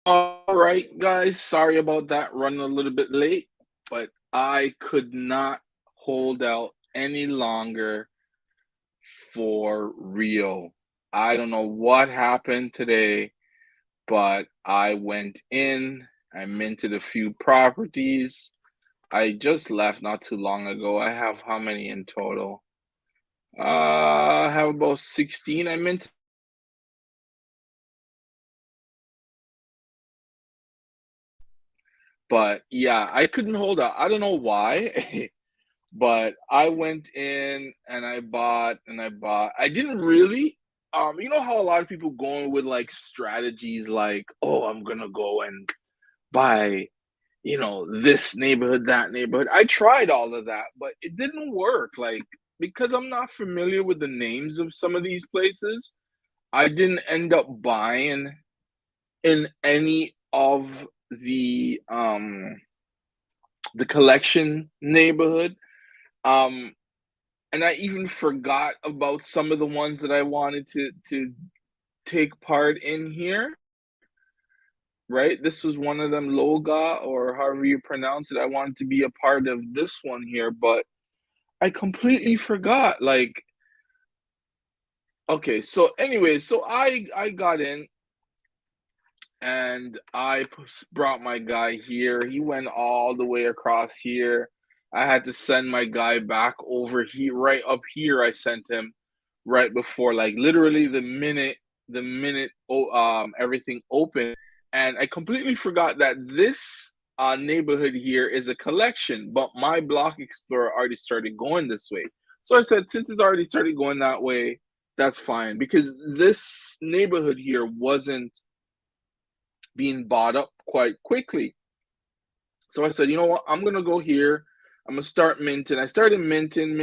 All right, guys. Sorry about that. Running a little bit late, but I could not hold out any longer for real. I don't know what happened today, but I went in, I minted a few properties. I just left not too long ago. I have how many in total? I have about 16 I minted. But yeah, I couldn't hold out. I don't know why. But I went in and I bought and I bought. I didn't really, you know how a lot of people going with like strategies like, oh, I'm gonna go and buy, this neighborhood, that neighborhood. I tried all of that, but it didn't work. Like, because I'm not familiar with the names of some of these places, I didn't end up buying in any of the collection neighborhood. Um and I even forgot about some of the ones that I wanted to take part in here, right? This was one of them, Loga, or however you pronounce it. I wanted to be a part of this one here, but I completely forgot. Like, okay, so anyway, so I got in and brought my guy here. He went all the way across here. I had to send my guy back over here, right up here. I sent him right before, like literally the minute everything opened, and I completely forgot that this neighborhood here is a collection, but my block explorer already started going this way. So I said, since it's already started going that way, that's fine because this neighborhood here wasn't being bought up quite quickly. So I said, you know what? I'm gonna go here. I'm gonna start minting. I started minting,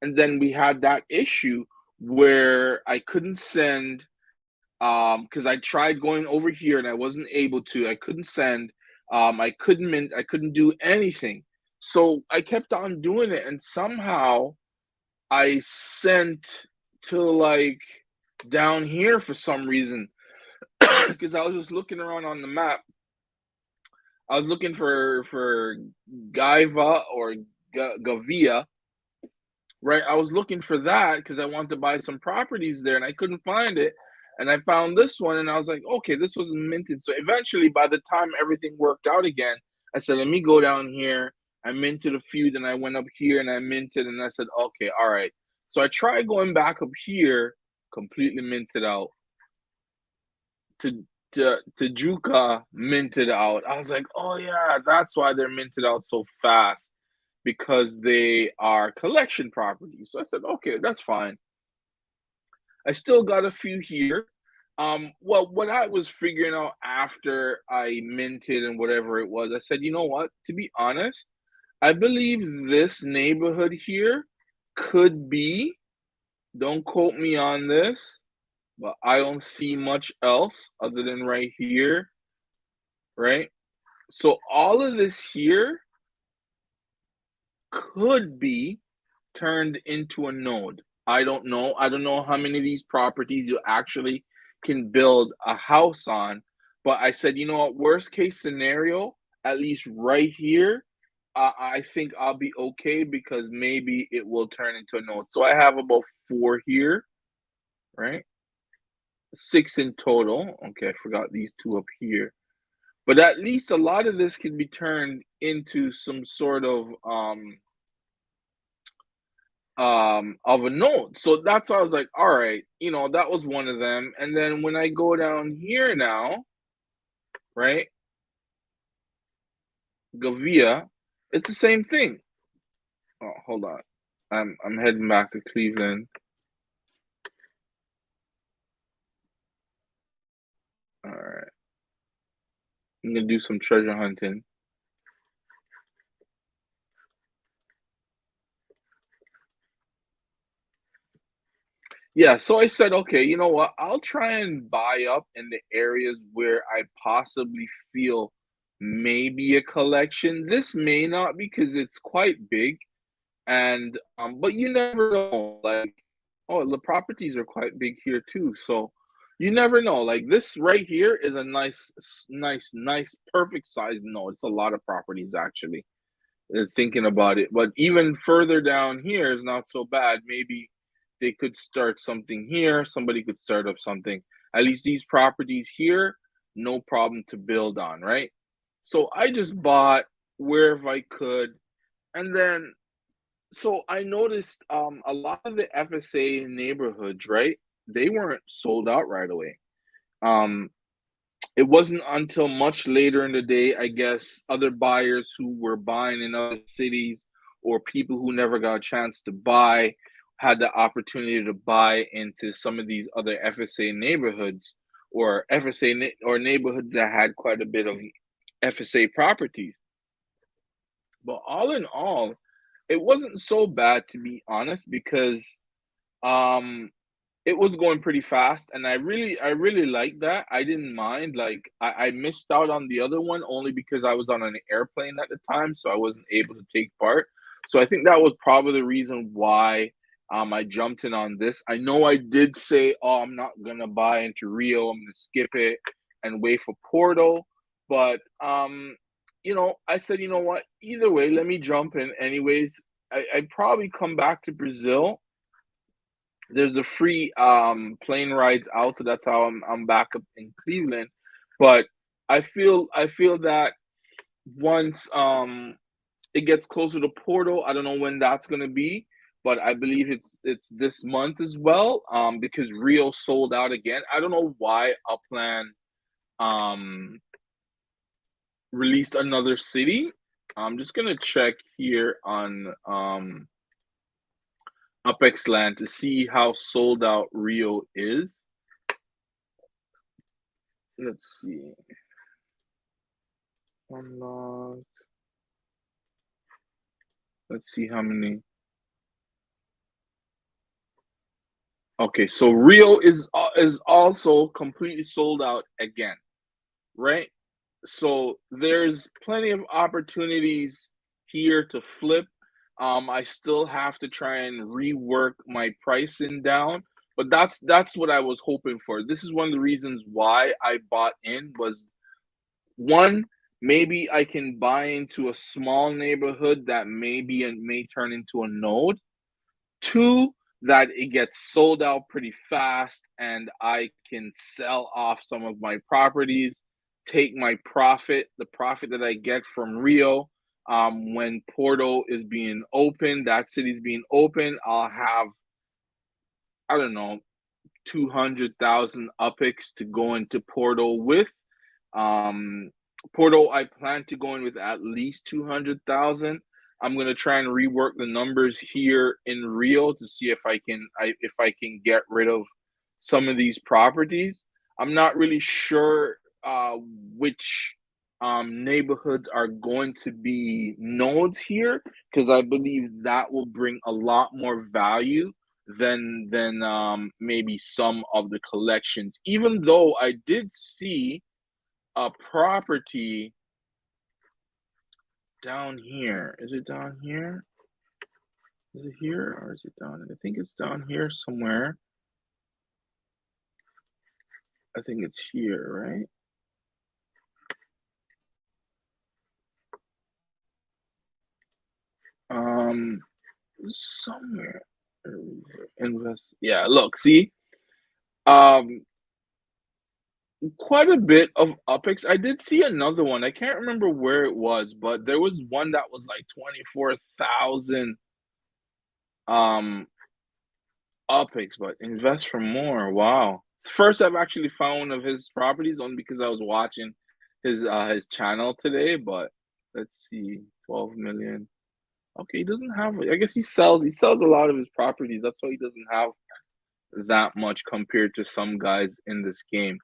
and then we had that issue where I couldn't send because I tried going over here and I wasn't able to. I couldn't send. I couldn't mint. I couldn't do anything. So I kept on doing it, and somehow I sent to like down here for some reason because I was just looking around on the map. I was looking for Gaiva or Gavia, right? I was looking for that because I wanted to buy some properties there and I couldn't find it. And I found this one and I was like, okay, this wasn't minted. So eventually, by the time everything worked out again, I said, let me go down here. I minted a few, then I went up here and I minted and I said, okay, all right. So I tried going back up here, completely minted out. To Juka minted out. I was like, oh yeah, that's why they're minted out so fast because they are collection properties. So I said, okay, that's fine. I still got a few here. Well, what I was figuring out after I minted and whatever it was, I said, you know what? To be honest, I believe this neighborhood here could be, don't quote me on this, but I don't see much else other than right here, right? So all of this here could be turned into a node. I don't know. I don't know how many of these properties you actually can build a house on. But I said, you know what, worst case scenario, at least right here, I think I'll be okay because maybe it will turn into a node. So I have about four here, right? Six in total. Okay, I forgot these two up here. But at least a lot of this can be turned into some sort of a node. So that's why I was like, all right, that was one of them. And then when I go down here now, right, Gavia, it's the same thing. Oh, hold on. I'm heading back to Cleveland. All right. I'm gonna do some treasure hunting. Yeah, so I said, okay, you know what? I'll try and buy up in the areas where I possibly feel maybe a collection. This may not because it's quite big. And but you never know, like, oh, the properties are quite big here too. So You never know. Like this right here is a nice, perfect size node. It's a lot of properties actually. Thinking about it, but even further down here is not so bad. Maybe they could start something here. Somebody could start up something. At least these properties here, no problem to build on, right? So I just bought wherever I could, and then so I noticed a lot of the FSA neighborhoods, right? They weren't sold out right away. Um, it wasn't until much later in the day, I guess, other buyers who were buying in other cities or people who never got a chance to buy had the opportunity to buy into some of these other FSA neighborhoods or or neighborhoods that had quite a bit of FSA properties. But all in all, it wasn't so bad to be honest because um it was going pretty fast, and I really liked that. I didn't mind. Like I missed out on the other one only because I was on an airplane at the time, so I wasn't able to take part. So I think that was probably the reason why I jumped in on this. I know I did say, "Oh, I'm not gonna buy into Rio. I'm gonna skip it and wait for Porto." But I said, you know what? Either way, let me jump in anyways. I'd probably come back to Brazil. There's a free plane rides out, so that's how I'm back up in Cleveland. But I feel that once it gets closer to Porto, I don't know when that's gonna be, but I believe it's this month as well. Because Rio sold out again. I don't know why Upland um released another city. I'm just gonna check here on Apex Land to see how sold out Rio is. Let's see. Unlock. Let's see how many. Okay, so Rio is also completely sold out again, right? So there's plenty of opportunities here to flip. I still have to try and rework my pricing down, but that's what I was hoping for. This is one of the reasons why I bought in was one, maybe I can buy into a small neighborhood that maybe and may turn into a node. Two, that it gets sold out pretty fast and I can sell off some of my properties, take my profit, the profit that I get from Rio. When Porto is being open, that city's being open, I'll have, I don't know, 200,000 UPIX to go into Porto with. Um, Porto, I plan to go in with at least 200,000. I'm gonna try and rework the numbers here in Rio to see if I can get rid of some of these properties. I'm not really sure which neighborhoods are going to be nodes here because I believe that will bring a lot more value than maybe some of the collections. Even though I did see a property down here. Is it down here? Is it here or is it down? I think it's down here somewhere. I think it's here, right? Um, somewhere. Invest. Yeah, look, see, um, quite a bit of UPIX. I did see another one. I can't remember where it was, but there was one that was like 24,000 um UPIX, but invest for more. Wow. First I've actually found one of his properties only because I was watching his channel today, but let's see. 12 million. Okay, he doesn't have I guess he sells a lot of his properties. That's why he doesn't have that much compared to some guys in this game.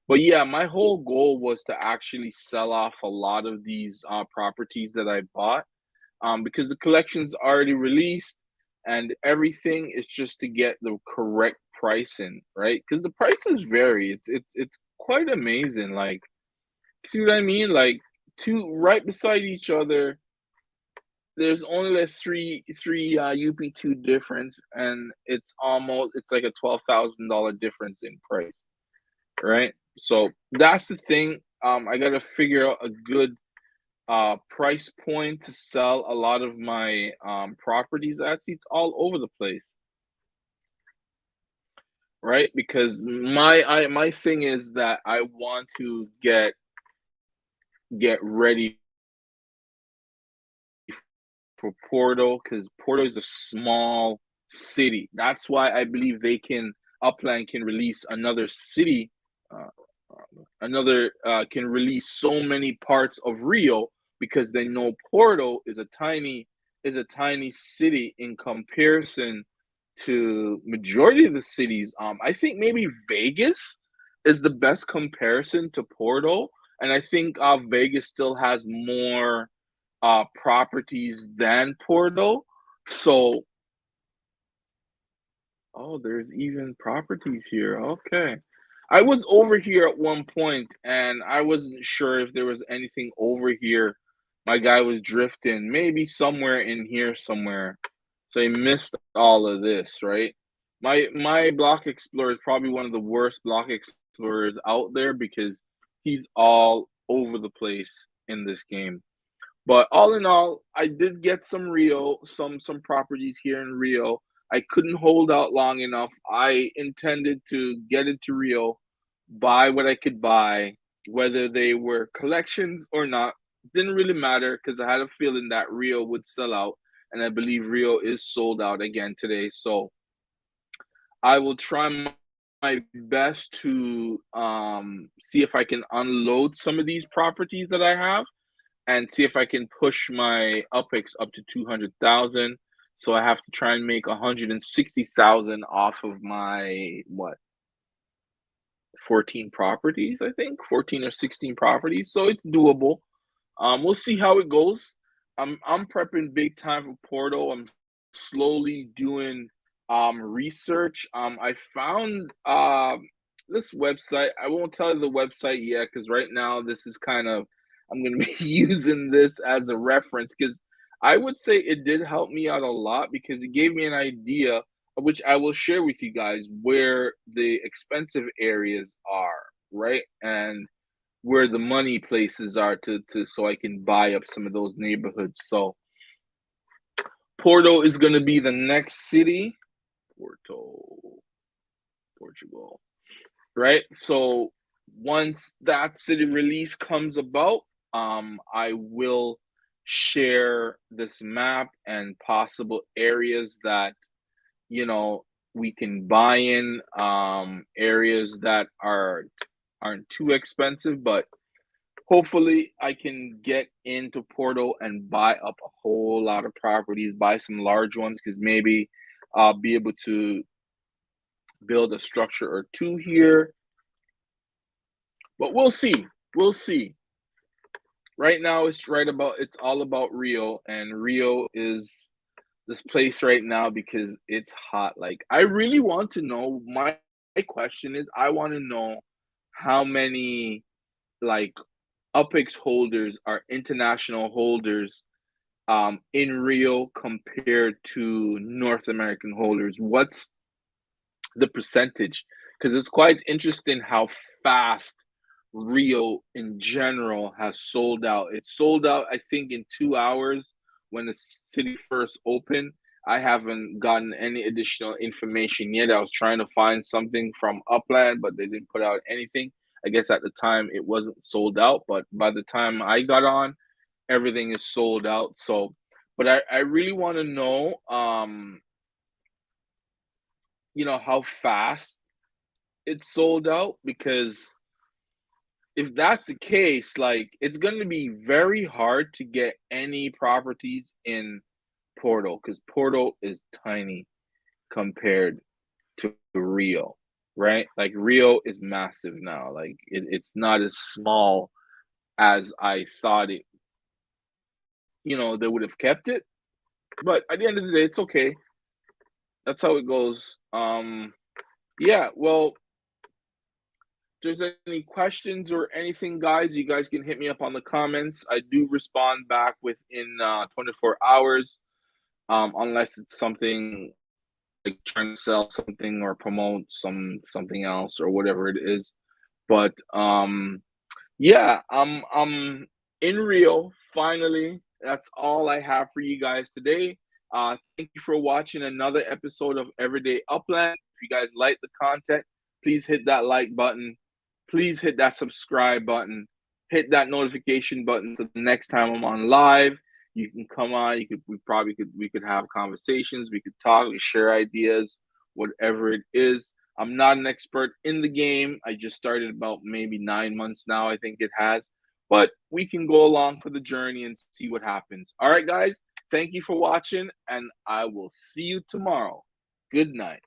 But yeah, my whole goal was to actually sell off a lot of these properties that I bought because the collection's already released and everything is just to get the correct pricing, right? Because the prices vary. It's quite amazing. Like, see what I mean? Like two right beside each other. There's only like three UP2 difference, and it's like a $12,000 difference in price. right? So that's the thing. I gotta figure out a good price point to sell a lot of my properties at. See, it's all over the place, right? Because my thing is that I want to get ready for Porto because Porto is a small city. That's why I believe they can Upland can release another city, another can release so many parts of Rio because they know Porto is a tiny city in comparison to majority of the cities. I think maybe Vegas is the best comparison to Porto, and I think Vegas still has more properties than Porto. So, oh, there's even properties here. Okay. I was over here at one point and I wasn't sure if there was anything over here. My guy was drifting, maybe somewhere in here somewhere. So he missed all of this, right? My block explorer is probably one of the worst block explorers out there because he's all over the place in this game. But all in all, I did get some Rio, some properties here in Rio. I couldn't hold out long enough. I intended to get into Rio, buy what I could buy, whether they were collections or not. Didn't really matter because I had a feeling that Rio would sell out, and I believe Rio is sold out again today. So I will try my best to see if I can unload some of these properties that I have and see if I can push my UPIX up to 200,000. So I have to try and make 160,000 off of my what 14 properties, I think 14 or 16 properties. So it's doable. We'll see how it goes. I'm prepping big time for Porto. I'm slowly doing research. I found this website. I won't tell you the website yet because right now this is kind of I'm gonna be using this as a reference because I would say it did help me out a lot because it gave me an idea which I will share with you guys where the expensive areas are, right? And where the money places are to so I can buy up some of those neighborhoods. So Porto is going to be the next city. Porto, Portugal, right? So once that city release comes about, I will share this map and possible areas that you know we can buy in, areas that aren't too expensive, but hopefully I can get into Porto and buy up a whole lot of properties, buy some large ones because maybe I'll be able to build a structure or two here. But we'll see. We'll see. Right now it's all about Rio, and Rio is this place right now because it's hot. Like I really want to know my question is I want to know how many like UPIX holders are international holders in Rio compared to North American holders. What's the percentage? Because it's quite interesting how fast Rio in general has sold out. It sold out, I think, in 2 hours when the city first opened. I haven't gotten any additional information yet. I was trying to find something from Upland, but they didn't put out anything. I guess at the time it wasn't sold out, but by the time I got on, everything is sold out. So, but I really want to know, how fast it's sold out because if that's the case, like it's going to be very hard to get any properties in Porto because Porto is tiny compared to Rio, right? Like Rio is massive now. Like it's not as small as I thought it. They would have kept it, but at the end of the day, it's okay. That's how it goes. Yeah. Well, if there's any questions or anything, guys, you guys can hit me up on the comments. I do respond back within 24 hours, unless it's something like trying to sell something or promote something else or whatever it is. But yeah, I'm in Rio finally. That's all I have for you guys today. Thank you for watching another episode of Everyday Upland. If you guys like the content, please hit that like button. Please hit that subscribe button. Hit that notification button so the next time I'm on live, you can come on. We could have conversations. We could talk. We share ideas, whatever it is. I'm not an expert in the game. I just started about maybe 9 months now, I think it has. But we can go along for the journey and see what happens. All right, guys. Thank you for watching, and I will see you tomorrow. Good night.